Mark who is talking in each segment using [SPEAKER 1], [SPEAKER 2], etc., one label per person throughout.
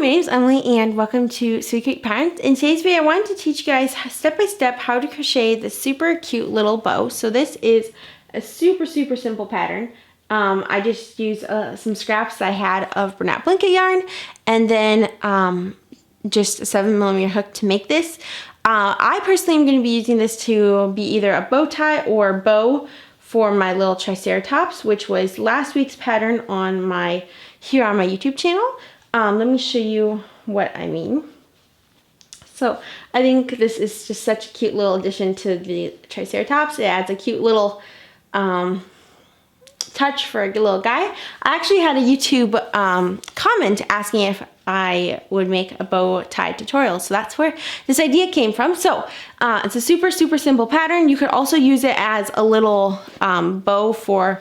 [SPEAKER 1] my name is Emily and welcome to Sweet Cake Patterns. In today's video, I wanted to teach you guys step by step how to crochet this super cute little bow. So this is a super simple pattern. I just used some scraps I had of Bernat blanket yarn and then just a 7mm hook to make this. I personally am going to be using this to be either a bow tie or bow for my little Triceratops, which was last week's pattern here on my YouTube channel. Let me show you what I mean. So I think this is just such a cute little addition to the Triceratops. It adds a cute little touch for a little guy. I actually had a YouTube comment asking if I would make a bow tie tutorial, so that's where this idea came from. So it's a super simple pattern. You could also use it as a little bow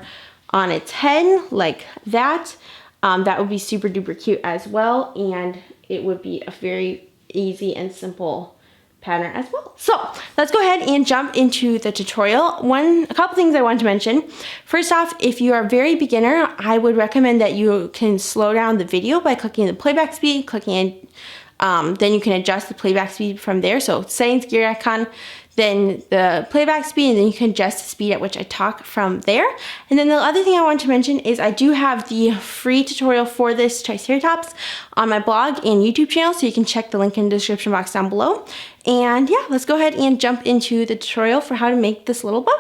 [SPEAKER 1] on its head like that. That would be super duper cute as well, and it would be a very easy and simple pattern as well. So let's go ahead and jump into the tutorial. A couple things I want to mention. First off, if you are a very beginner, I would recommend that you can slow down the video by clicking the playback speed, then you can adjust the playback speed from there. So settings, gear icon, then the playback speed, and then you can adjust the speed at which I talk from there. And then the other thing I want to mention is I do have the free tutorial for this Triceratops on my blog and YouTube channel, so you can check the link in the description box down below. And yeah, let's go ahead and jump into the tutorial for how to make this little bow.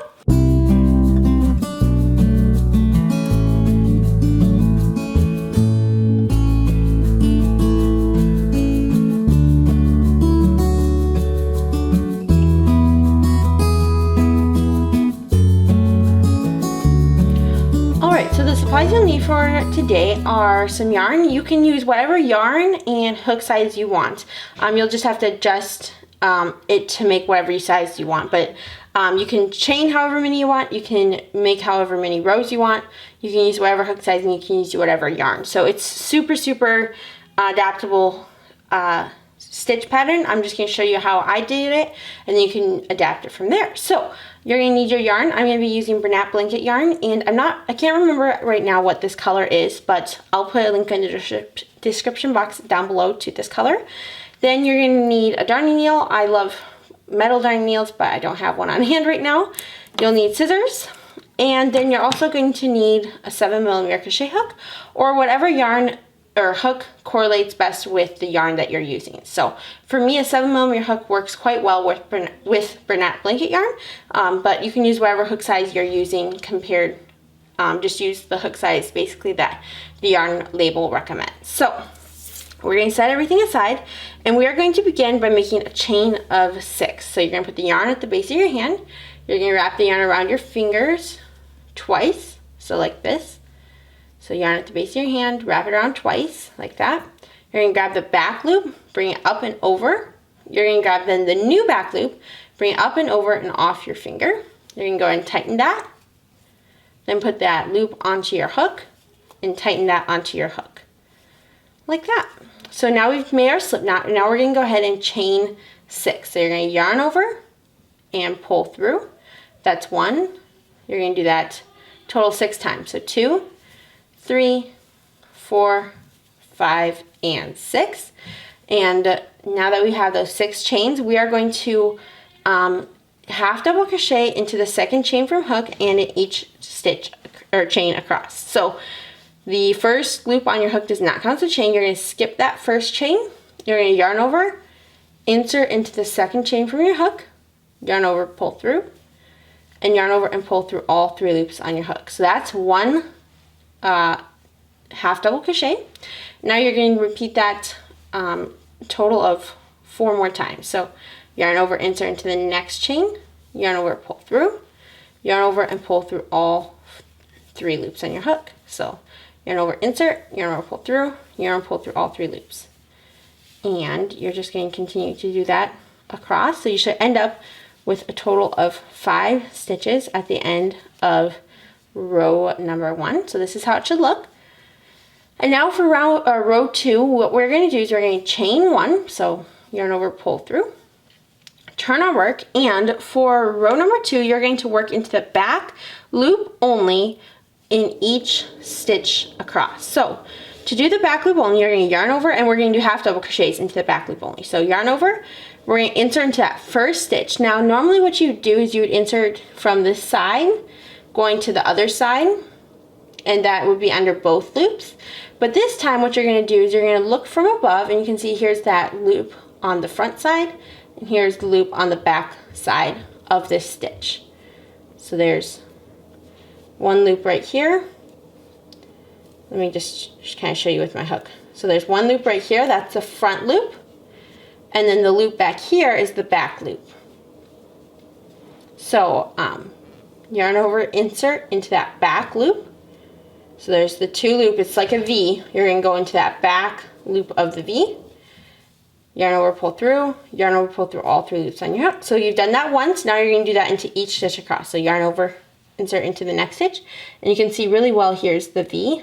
[SPEAKER 1] So the supplies you'll need for today are some yarn. You can use whatever yarn and hook size you want. You'll just have to adjust it to make whatever size you want. But you can chain however many you want. You can make however many rows you want. You can use whatever hook size and you can use whatever yarn. So it's super adaptable stitch pattern. I'm just going to show you how I did it and then you can adapt it from there. So you're going to need your yarn. I'm going to be using Bernat blanket yarn, and I can't remember right now what this color is, but I'll put a link in the description box down below to this color. Then you're going to need a darning needle. I love metal darning needles, but I don't have one on hand right now. You'll need scissors, and then you're also going to need a 7mm crochet hook or whatever yarn or hook correlates best with the yarn that you're using. So for me, a 7mm hook works quite well with Bernat blanket yarn, but you can use whatever hook size you're using compared, just use the hook size basically that the yarn label recommends. So we're going to set everything aside and we are going to begin by making a chain of 6. So you're going to put the yarn at the base of your hand. You're going to wrap the yarn around your fingers twice, so like this. So yarn at the base of your hand, wrap it around twice, like that. You're going to grab the back loop, bring it up and over. You're going to grab then the new back loop, bring it up and over and off your finger. You're going to go ahead and tighten that. Then put that loop onto your hook and tighten that onto your hook. Like that. So now we've made our slip knot. Now we're going to go ahead and chain 6. So you're going to yarn over and pull through. That's 1. You're going to do that total 6 times. So 2, 3, 4, 5, and 6. And now that we have those 6 chains, we are going to half double crochet into the second chain from hook and in each stitch or chain across. So the first loop on your hook does not count as a chain. You're going to skip that first chain. You're going to yarn over, insert into the second chain from your hook, yarn over, pull through, and yarn over and pull through all 3 loops on your hook. So that's 1 half double crochet. Now you're going to repeat that total of 4 more times. So yarn over, insert into the next chain, yarn over, pull through, yarn over and pull through all 3 loops on your hook. So yarn over, insert, yarn over, pull through, yarn over, pull through all 3 loops. And you're just going to continue to do that across. So you should end up with a total of 5 stitches at the end of row number 1. So this is how it should look. And now for row 2, what we're going to do is we're going to chain 1. So yarn over, pull through, turn our work, and for row number 2, you're going to work into the back loop only in each stitch across. So to do the back loop only, you're going to yarn over and we're going to do half double crochets into the back loop only. So yarn over, we're going to insert into that first stitch. Now normally what you would do is you would insert from this side going to the other side, and that would be under both loops. But this time what you're going to do is you're going to look from above, and you can see here's that loop on the front side and here's the loop on the back side of this stitch. So there's one loop right here. Let me just kind of show you with my hook. So there's one loop right here, that's the front loop, and then the loop back here is the back loop. So yarn over, insert into that back loop. So there's the two loop, it's like a V. You're going to go into that back loop of the V. Yarn over, pull through, yarn over, pull through all 3 loops on your hook. So you've done that once, now you're going to do that into each stitch across. So yarn over, insert into the next stitch, and you can see really well here's the V.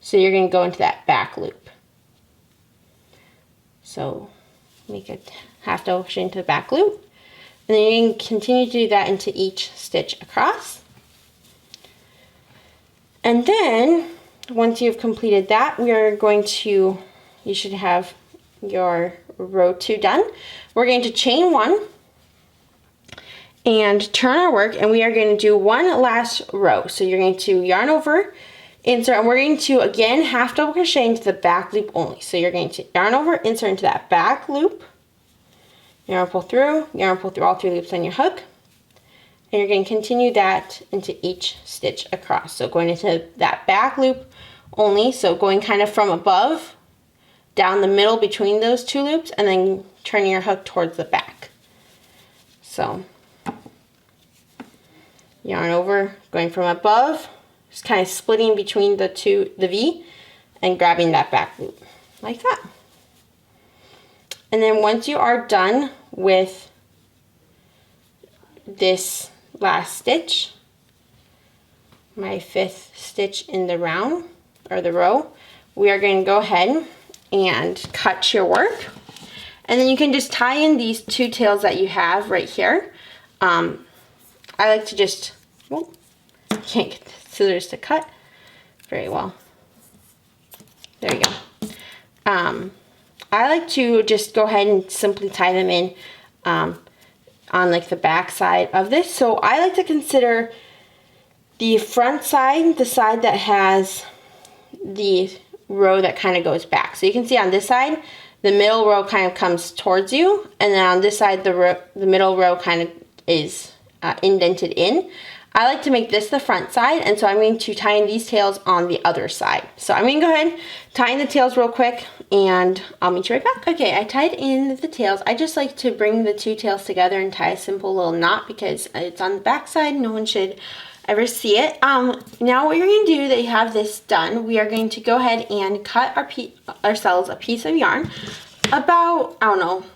[SPEAKER 1] So you're going to go into that back loop. So make a half double crochet into the back loop, and then you can continue to do that into each stitch across. And then once you've completed that, we are going to, you should have your row 2 done. We're going to chain 1 and turn our work, and we are going to do one last row. So you're going to yarn over, insert, and we're going to again half double crochet into the back loop only. So you're going to yarn over, insert into that back loop, yarn pull through all 3 loops on your hook, and you're going to continue that into each stitch across. So going into that back loop only, so going kind of from above down the middle between those 2 loops, and then turning your hook towards the back. So yarn over, going from above, just kind of splitting between the V, and grabbing that back loop like that. And then once you are done with this last stitch, my 5th stitch in the round or the row, we are going to go ahead and cut your work, and then you can just tie in these 2 tails that you have right here. I like to just, well, I can't get the scissors to cut very well. There you go. I like to just go ahead and simply tie them in on like the back side of this. So I like to consider the front side, the side that has the row that kind of goes back. So you can see on this side, the middle row kind of comes towards you, and then on this side, the middle row kind of is indented in. I like to make this the front side, and so I'm going to tie in these tails on the other side. So I'm going to go ahead, tie in the tails real quick, and I'll meet you right back. Okay, I tied in the tails. I just like to bring the 2 tails together and tie a simple little knot because it's on the back side. No one should ever see it. Now what you're going to do that you have this done, we are going to go ahead and cut ourselves a piece of yarn about, I don't know,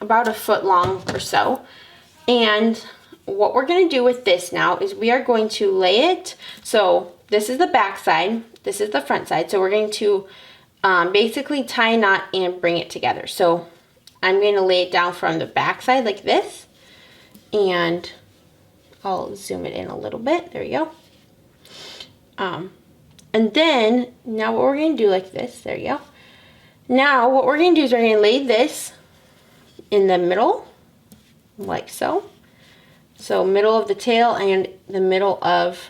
[SPEAKER 1] about 1 foot long or so. And what we're going to do with this now is we are going to lay it, so this is the back side, this is the front side, so we're going to basically tie a knot and bring it together. So I'm going to lay it down from the back side like this, and I'll zoom it in a little bit. There you go. And then now what we're going to do like this. There you go. Now what we're going to do is we're going to lay this in the middle like so. So middle of the tail and the middle of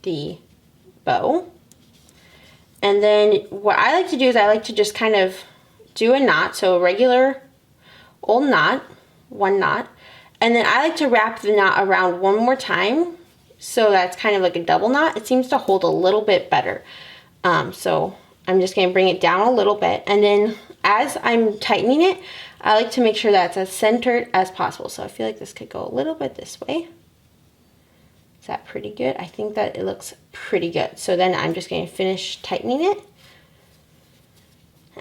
[SPEAKER 1] the bow. And then what I like to do is I like to just kind of do a knot. So a regular old knot, 1 knot. And then I like to wrap the knot around 1 more time, so that's kind of like a double knot. It seems to hold a little bit better. So I'm just going to bring it down a little bit, and then as I'm tightening it, I like to make sure that it's as centered as possible. So I feel like this could go a little bit this way. Is that pretty good? I think that it looks pretty good. So then I'm just going to finish tightening it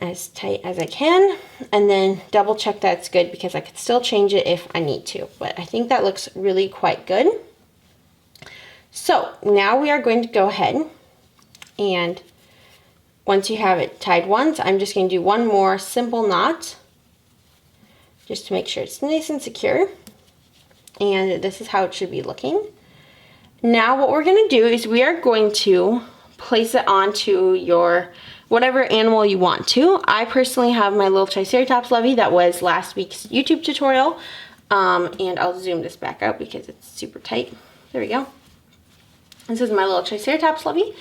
[SPEAKER 1] as tight as I can, and then double check that it's good because I could still change it if I need to, but I think that looks really quite good. So now we are going to go ahead, and once you have it tied once, I'm just going to do 1 more simple knot just to make sure it's nice and secure, and this is how it should be looking. Now what we're going to do is we are going to place it onto your whatever animal you want to. I personally have my little Triceratops lovey that was last week's YouTube tutorial. And I'll zoom this back out because it's super tight. There we go. This is my little Triceratops lovey.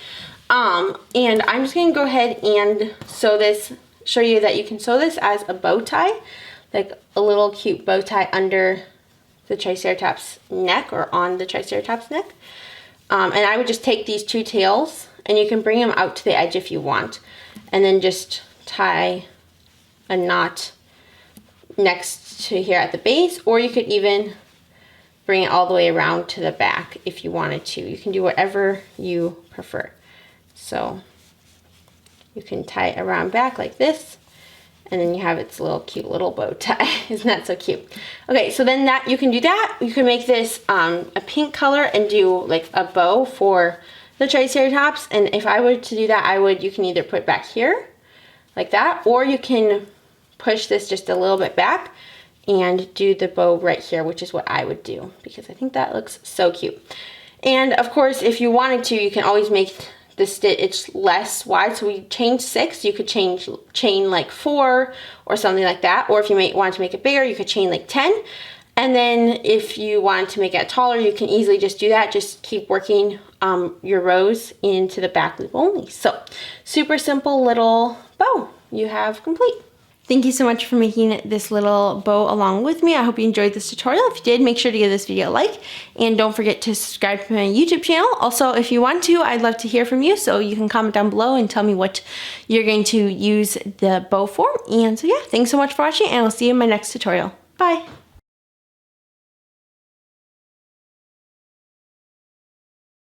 [SPEAKER 1] And I'm just going to go ahead and sew this, show you that you can sew this as a bow tie, like a little cute bow tie under the Triceratops neck or on the Triceratops neck. And I would just take these two tails, and you can bring them out to the edge if you want, and then just tie a knot next to here at the base, or you could even bring it all the way around to the back if you wanted to. You can do whatever you prefer. So you can tie it around back like this, and then you have its little cute little bow tie. Isn't that so cute? Okay, so then that you can do that. You can make this a pink color and do like a bow for the Triceratops. And if I were to do that, you can either put it back here like that, or you can push this just a little bit back and do the bow right here, which is what I would do because I think that looks so cute. And of course, if you wanted to, you can always make the stitch less wide. So we changed 6, you could chain like 4 or something like that. Or if you want to make it bigger, you could chain like 10. And then if you wanted to make it taller, you can easily just do that. Just keep working your rows into the back loop only. So super simple little bow you have complete. Thank you so much for making this little bow along with me. I hope you enjoyed this tutorial. If you did, make sure to give this video a like, and don't forget to subscribe to my YouTube channel. Also, if you want to, I'd love to hear from you, so you can comment down below and tell me what you're going to use the bow for. And so yeah, thanks so much for watching, and I'll see you in my next tutorial. Bye.